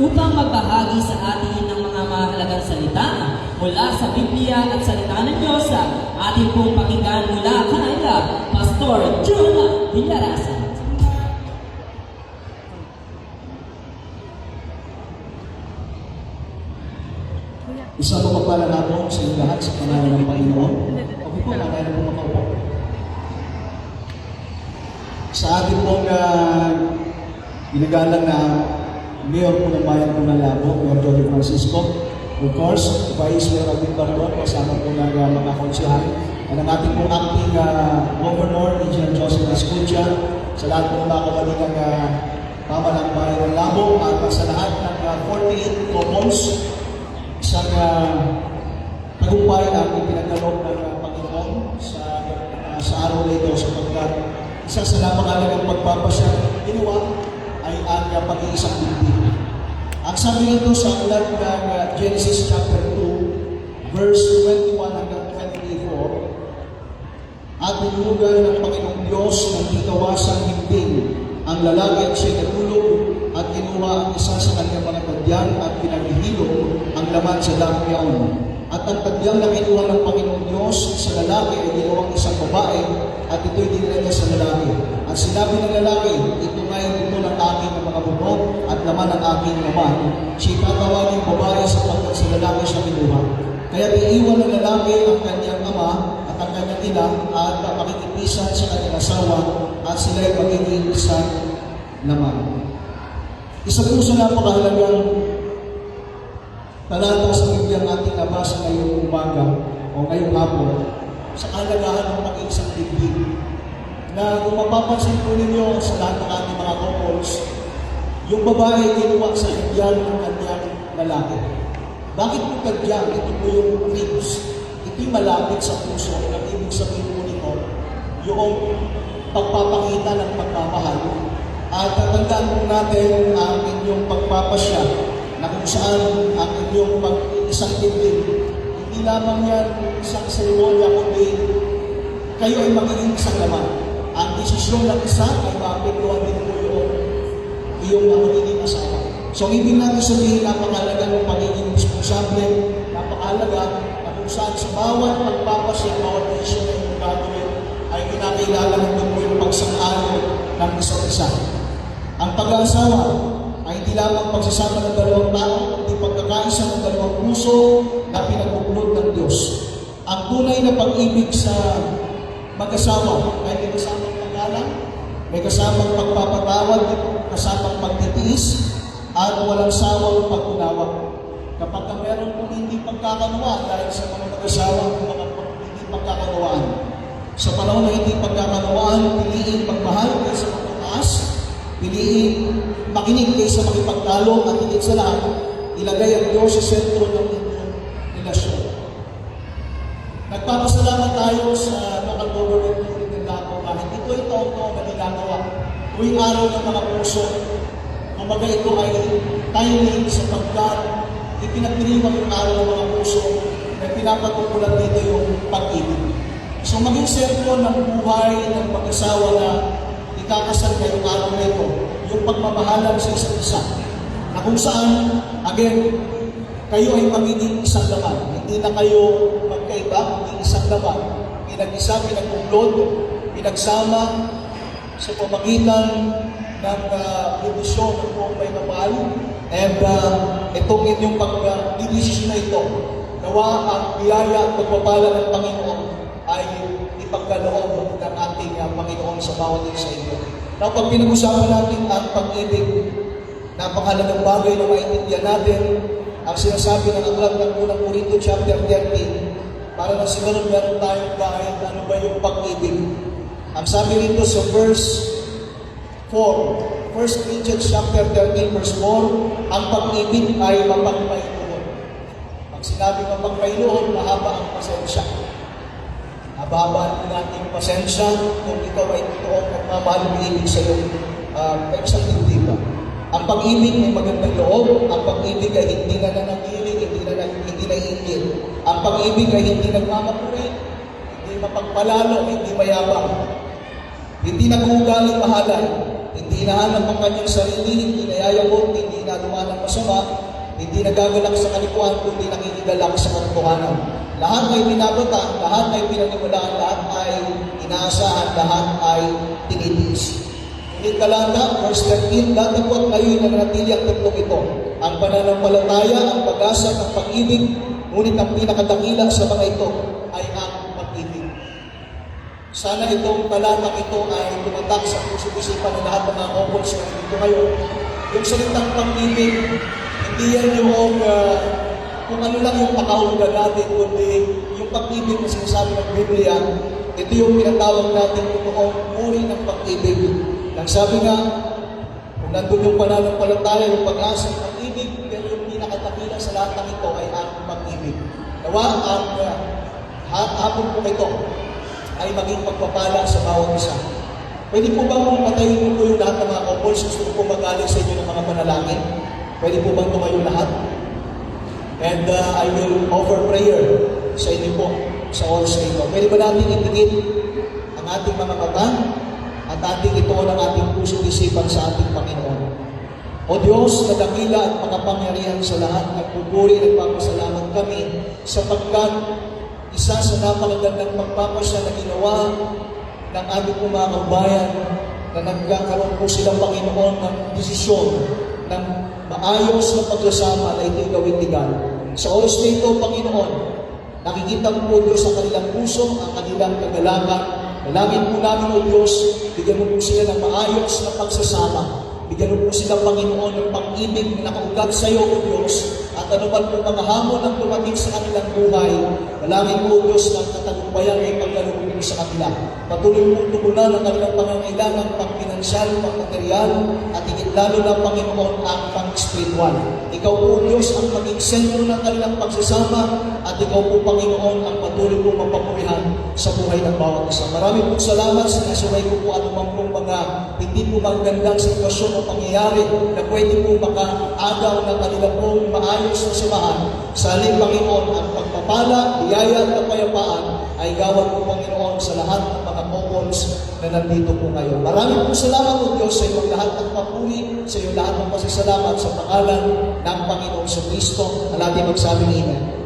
upang magbahagi sa atin ng mga mahalagang salita mula sa Biblia at salita ng Diyos. Atin pong pakinggan mula kay Pastor Jun Villarasa. Isa po magpalalabong sa inyo lahat sa pangalan ng Panginoon. Okay po, nanayan po makaupo. Sa ating pong ginagalang na Mayor po ng Bayan po ng Labo, Mayor Joey Francisco. Of course, Vice Mayor Alvin Barbon, kasama po ng mga konsyahal. At ang ating pong acting Governor, Regional Joseph Escucha, sa lahat po ng mga kawalinang pamalang Bayan ng Labo, at sa lahat ng 48 couples, isang tagumpay ang ipinagkaloob ng Panginoon sa araw na ito sapagkat isa sa napakalagang pagpapasya ginawa ay ang pag-iisang bibig. Ang sabi nito sa aklat ng Genesis chapter 2, verse 21 hanggang 24, at nilugan ng Panginoong Diyos ng ikawasang himbing ang lalaki at siya'y natulog at kinuha ang isa sa kanyang mga tadyang at pinaghihilom ang laman sa dahong yaon. At ang tadyang na kinuha ng Panginoong Diyos sa lalaki ay ginawang isang babae at ito'y dinala niya sa lalaki. At sinabi ng lalaki, ito ngayon ito ng aking mga bubog at laman ng aking laman. Siya tatawagin babae sapagkat sa lalaki siya kinuha. Kaya iiwan ng lalaki ang kanyang ama at ang kanyang ina at makikipisan sa kanyang asawa at sila'y magiging isang laman. Isa po sa napakahalagang talata sa Biblia ang ating nabasa ngayong umaga o ngayong hapon sa kalagahan ng pag-iisang dibdib. Na kung mapapansin po ninyo sa lahat ng ating mga couples, yung babae ginawa sa higyan ng kanyang lalaki. Bakit po kadyang? Ito po yung ribs. Ito'y malapit sa puso. Ang ibig sabihin po nito, yung pagpapakita ng pagmamahal. At tatandaan po natin ang inyong pagpapasya na kung saan ang inyong pag-isang dibdib. Hindi lamang yan isang seremonya, kundi kayo ay magiging isang laman. Ang desisyon ng isa ay maapektuhan din po yung magiging asawa. So, ibig natin sabihin, napakalaga ng pagiging responsable, napakalaga na kung saan sa bawat pagpapasya, bawat desisyon na yung gagawin, ay kinakailangan nito po yung pagsang-ayon ng isa't isa. Ang pag-aasawa ay hindi lamang pagsasama ng dalawang tao, kundi pagkakaisa ng dalawang puso na pinagbuklod ng Diyos. Ang tunay na pag-ibig sa mag-asawa ay may kasamang paggalang, may kasamang pagpapatawad, kasamang pagtitiis, at walang sawang pag-unawa. Kapag meron kong hindi pagkakanawa dahil sa mga mag-asawa ng mga hindi pagkakanawaan, sa panahon na hindi pagkakanawaan, piliin pagmahal kaysa magpataas, piliin makinig kaysa makipagtalo, at higit sa lahat, ilagay ang Diyos sa sentro ng inyong relasyon. Nagpapasalamat tayo sa local government ng Labo kahit ito ay taon-taon na ginagawa. Tuwing araw ng mga puso, kumbaga ito ay timing sapagkat ipinagdiriwang yung araw ng mga puso na pinapatukulan dito yung pag-ibig. So maging sentro ng buhay ng mag-asawa na ikakasal ngayong araw na ito, yung pagmamahalan sa isa't isa. Na kung saan, again, kayo ay magiging isang laman. Hindi na kayo magkaiba, hindi isang laman. Pinag-isa, pinag-uglod, pinagsama sa pamagitan ng divisyon ng buong may mapahal. And itong inyong pag-division na ito, nawa ang biyaya at pagpapala ng Panginoon ay ipagkaloob ng ating Panginoon sa bawat isa ito. Now, pag pinag-usapan natin ang pag-ibig, napakahalagang bagay na maintindihan natin ang sinasabi ng aklat ng unang Korinto chapter 13 para na siguro meron tayong kahit ano ba yung pag-ibig. Ang sabi rito sa verse 4, 1 Corinthians chapter 13 verse 4, ang pag-ibig ay mapagpainuhon. Pag sinabi mapagpainuhon, mahaba ang pasensya. Habaan natin pasensya kung ikaw ay totoong nagmamahal ng ibig sa iyong isang dibdiba. Ang pag-ibig ay magandang loob. Ang pag-ibig ay hindi na nanangiling, hindi na iingil. Ang pag-ibig ay hindi nagmamapuri, hindi mapagpalalo, hindi mayabang. Hindi nag-uugaling mahalay. hindi hinahanap ang kanyang sarili, hindi nayayabot, hindi nagawa ng masama, hindi nagagalak sa kalikuan, kundi nakikigalak sa katotohanan. Lahat ay binabata, lahat ay pinaniwalaan, lahat ay inaasahan, lahat ay tinitiis. Ngunit talata, verse 13, datapot ngayon nanatili ang tatlong ito, ang pananampalataya, ang pag-asa, ang pag-ibig, ngunit ang pinakadakila sa mga ito ay ang pag-ibig. Sana itong talatang ito ay tumatak sa puso-isipan ng lahat ng mga couples na dito ngayon. Yung salitang pag-ibig, hindi yan yung kung ano lang yung pakahulugan natin, kundi yung pag-ibig na sinasabi ng Biblia, ito yung pinatawag natin totoong uri ng pag-ibig. Nagsabi nga, kung nandun yung pananampalataya, yung pag-asa, yung pag-ibig, pero yung pinakatakila sa lahat ng ito ay ang pag-ibig. Nawa, ang hapon po ito ay maging pagpapala sa bawat isa. Pwede po bang patayin po yung lahat ng mga couples? Gusto ko po magaling sa inyo ng mga panalangin? Pwede po bang tumayo lahat? And I will offer prayer sa inyo po sa oras na ito. Pwede ba natin itigil ang ating mga mata at ating ituon ang ating puso at isipan sa ating Panginoon? O Diyos, na dakila at makapangyarihan sa lahat, nagpupuri at nagpapasalamat kami sapagkat isa sa napakagandang pagpapasya na ginawa ng aming mga kabayan na nagkakaroon po silang Panginoon ng desisyon ng maayos na pagsasama na ito'y gawing legal. Sa oras na ito, Panginoon, nakikita po Diyos ang kanilang puso, ang kanilang kagalakan. Dalangin po namin, O Diyos, bigyan mo po sila ng maayos na pagsasama. Bigyan mo po sila, Panginoon, ng pag-ibig na nakaugat sa iyo, O Diyos. At ano man po mga hamon ang dumating sa kanilang buhay, dalangin mo, O Diyos, ng katagumpayan ay pagkalugin sa kanila. Patuloy mong tugunan ang kanilang pangangailangan, pang-pinansyal, pang-material, at higit lalo na, Panginoon, ang pang-spiritual. Ikaw po, Diyos, ang maging sentro ng kanilang pagsasama, at ikaw po, Panginoon, ang patuloy mong mapapurihan sa buhay ng bawat isa. Maraming po salamat sa nasuray ko po anumang pong mga hindi po magandang sitwasyon o pangyayari na pwede po makaagaw ng kanilang pong maayos na samahan. Sa halip, Panginoon, ang pagpapala, biyaya at kapayapaan ay gawan po, Panginoon, sa lahat ng mga couples na nandito po ngayon. Maraming po salamat po, Diyos, sa iyong lahat ng papuri, sa iyong lahat ng pasasalamat sa pangalan ng Panginoong Kristo. Alati magsabi ni Amen.